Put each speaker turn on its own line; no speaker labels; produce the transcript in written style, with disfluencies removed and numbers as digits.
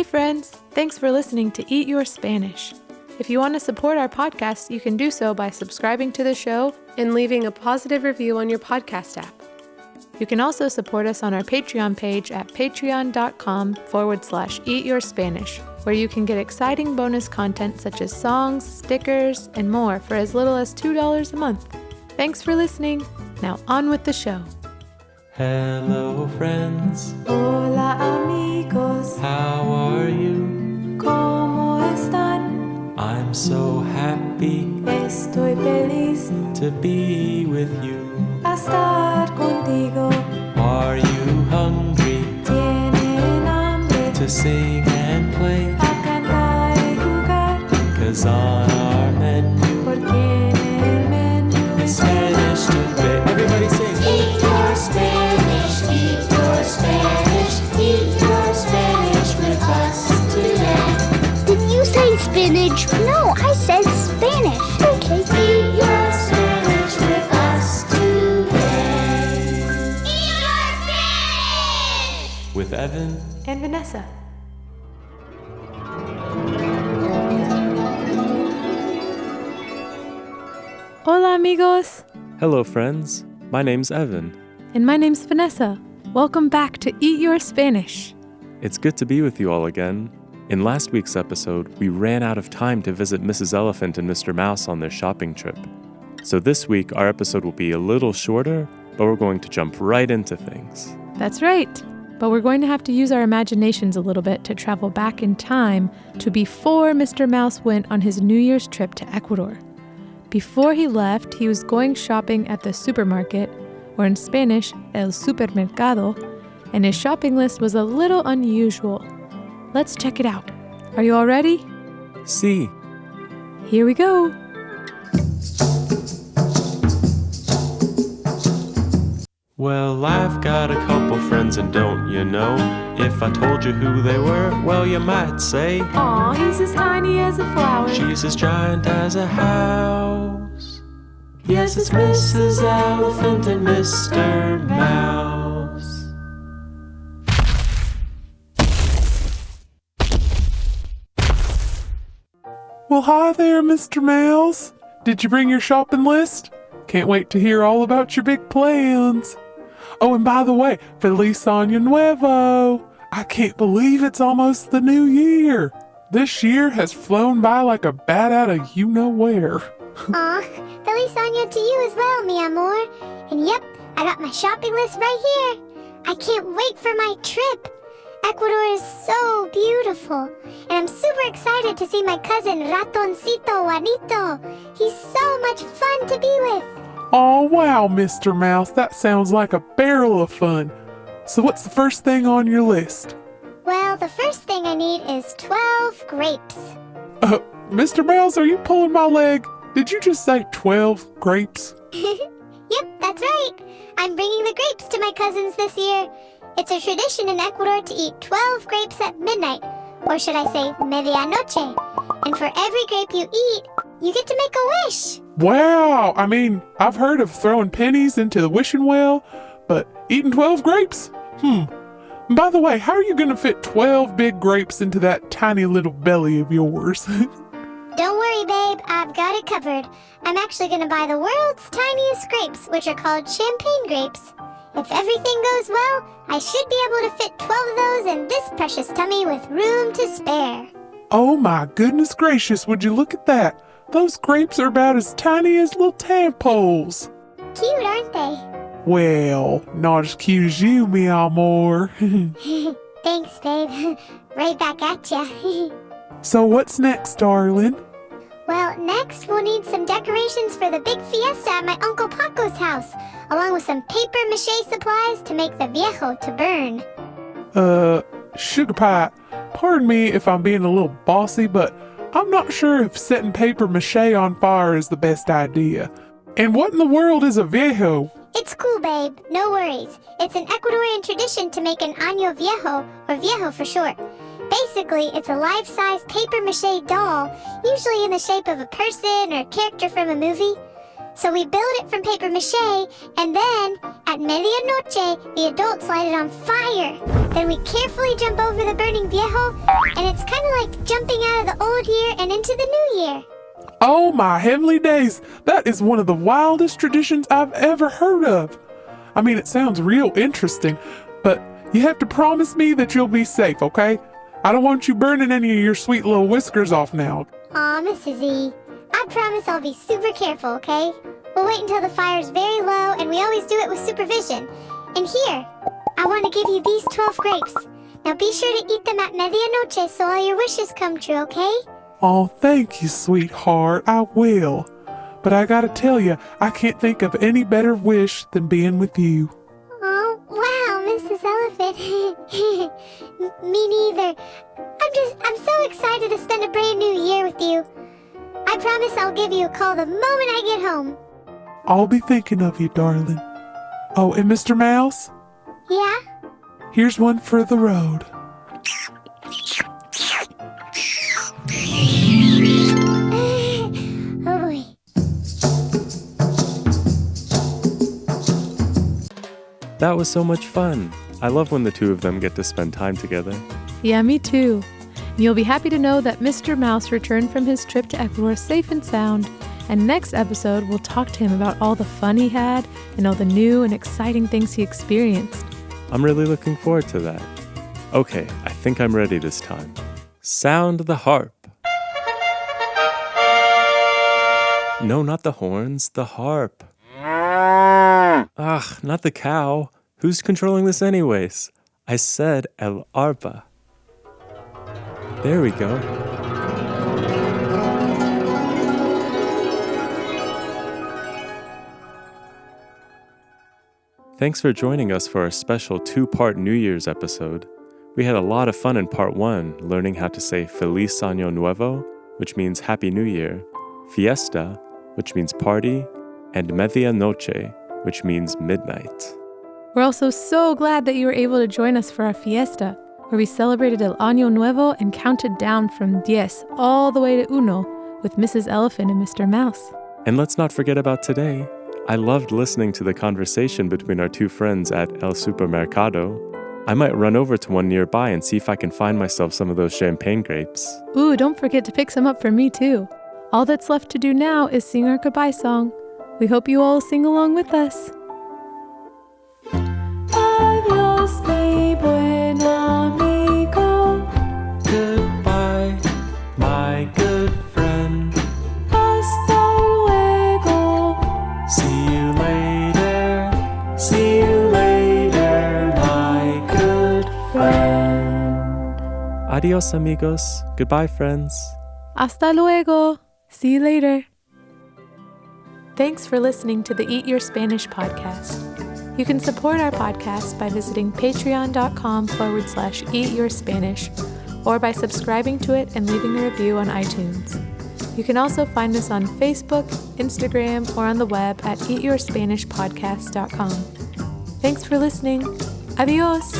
Hey friends, thanks for listening to Eat Your Spanish. If you want to support our podcast, you can do so by subscribing to the show and leaving a positive review on your podcast app. You can also support us on our Patreon page at patreon.com/eatyourspanish, where you can get exciting bonus content such as songs, stickers, and more for as little as $2 a month. Thanks for listening. Now on with the show.
Hello friends,
Hola amigos,
how are you?
¿cómo están?
I'm so happy
Estoy feliz
to be with you.
a estar contigo.
Are you hungry
Tienen hambre
to sing and play?
a cantar y jugar,
'Cause on our menu
porque en el menú
is Spanish today. Everybody sing!
Eat your Spanish, eat your Spanish, eat your Spanish with us today.
Did you say spinach? No, I said Spanish. Okay.
Eat your Spanish with us today. Eat your Spanish!
With Evan.
and Vanessa. Hola amigos,
Hello friends, my name's Evan.
and my name's Vanessa. Welcome back to Eat Your Spanish.
It's good to be with you all again. In last week's episode, we ran out of time to visit Mrs. Elephant and Mr. Mouse on their shopping trip. So this week, our episode will be a little shorter, but we're going to jump right into things.
That's right. But we're going to have to use our imaginations a little bit to travel back in time to before Mr. Mouse went on his New Year's trip to Ecuador. Before he left, he was going shopping at the supermarket, or in Spanish, el supermercado, and his shopping list was a little unusual. Let's check it out. Are you all ready?
See,
Here we go.
well, I've got a couple friends and don't you know? If I told you who they were, well, you might say
Aw, he's as tiny as a flower.
she's as giant as a house. Yes, it's Mrs. Elephant and Mr. Mouse.
Well, hi there, Mr. Mouse. Did you bring your shopping list? Can't wait to hear all about your big plans. Oh, and by the way, Feliz Año Nuevo. I can't believe it's almost the new year. This year has flown by like a bat out of you-know-where.
Aw, Feliz Año to you as well, mi amor. And yep, I got my shopping list right here. I can't wait for my trip. Ecuador is so beautiful, and I'm super excited to see my cousin Ratoncito Juanito. He's so much fun to be with.
Oh, wow, Mr. Mouse. That sounds like a barrel of fun. So what's the first thing on your list?
Well, the first thing I need is 12 grapes.
Mr. Mouse, are you pulling my leg? Did you just say 12 grapes?
Yep, that's right. I'm bringing the grapes to my cousins this year. It's a tradition in Ecuador to eat 12 grapes at midnight, or should I say medianoche. And for every grape you eat, you get to make a wish.
Wow, I mean, I've heard of throwing pennies into the wishing well, but eating 12 grapes? By the way, how are you going to fit 12 big grapes into that tiny little belly of yours?
Don't worry, babe, I've got it covered. I'm actually going to buy the world's tiniest grapes, which are called champagne grapes. If everything goes well, I should be able to fit 12 of those in this precious tummy with room to spare.
Oh my goodness gracious, would you look at that? Those grapes are about as tiny as little tadpoles.
Cute, aren't they?
Well, not as cute as you, mi amor.
Thanks, babe. Right back at ya.
So what's next, darling?
Well, next we'll need some decorations for the big fiesta at my Uncle Paco's house, along with some paper mache supplies to make the viejo to burn.
Sugar Pie, pardon me if I'm being a little bossy, but I'm not sure if setting paper mache on fire is the best idea. And what in the world is a viejo?
It's cool, babe. No worries. It's an Ecuadorian tradition to make an año viejo, or viejo for short. Basically, it's a life-size paper mache doll, usually in the shape of a person or character from a movie. So we build it from paper mache, and then, at medianoche, the adults light it on fire. Then we carefully jump over the burning viejo, and it's kind of like jumping out of the old year and into the new year.
Oh my heavenly days, that is one of the wildest traditions I've ever heard of. I mean, it sounds real interesting, but you have to promise me that you'll be safe, okay? I don't want you burning any of your sweet little whiskers off now.
Aw, Mrs. E, I promise I'll be super careful, okay? We'll wait until the fire's very low, and we always do it with supervision. And here, I want to give you these 12 grapes. Now be sure to eat them at medianoche so all your wishes come true, okay?
Oh, thank you, sweetheart, I will. But I gotta tell you, I can't think of any better wish than being with you.
Oh, wow, Mrs. Elephant. Me neither. I'm so excited to spend a brand new year with you. I promise I'll give you a call the moment I get home.
I'll be thinking of you, darling. Oh, and Mr. Mouse,
Yeah?
here's one for the road.
Oh boy.
That was so much fun. I love when the two of them get to spend time together.
Yeah, me too. You'll be happy to know that Mr. Mouse returned from his trip to Ecuador safe and sound. And next episode, we'll talk to him about all the fun he had and all the new and exciting things he experienced.
I'm really looking forward to that. Okay, I think I'm ready this time. Sound the harp. No, not the horns, the harp. Ugh, not the cow. Who's controlling this anyways? I said el arpa. There we go. Thanks for joining us for our special 2-part New Year's episode. We had a lot of fun in part 1, learning how to say Feliz Año Nuevo, which means Happy New Year, Fiesta, which means party, and Medianoche, which means midnight.
We're also so glad that you were able to join us for our fiesta, where we celebrated El Año Nuevo and counted down from 10 all the way to 1 with Mrs. Elephant and Mr. Mouse.
And let's not forget about today. I loved listening to the conversation between our two friends at El Supermercado. I might run over to one nearby and see if I can find myself some of those champagne grapes.
Ooh, don't forget to pick some up for me too. All that's left to do now is sing our goodbye song. We hope you all sing along with us. Adiós, mi buen amigo.
Goodbye, my good friend.
Hasta luego.
See you later. See you later, my good friend. Adios, amigos. Goodbye, friends.
Hasta luego. See you later. Thanks for listening to the Eat Your Spanish podcast. You can support our podcast by visiting patreon.com/eatyourspanish or by subscribing to it and leaving a review on iTunes. You can also find us on Facebook, Instagram, or on the web at eatyourspanishpodcast.com. Thanks for listening. Adios!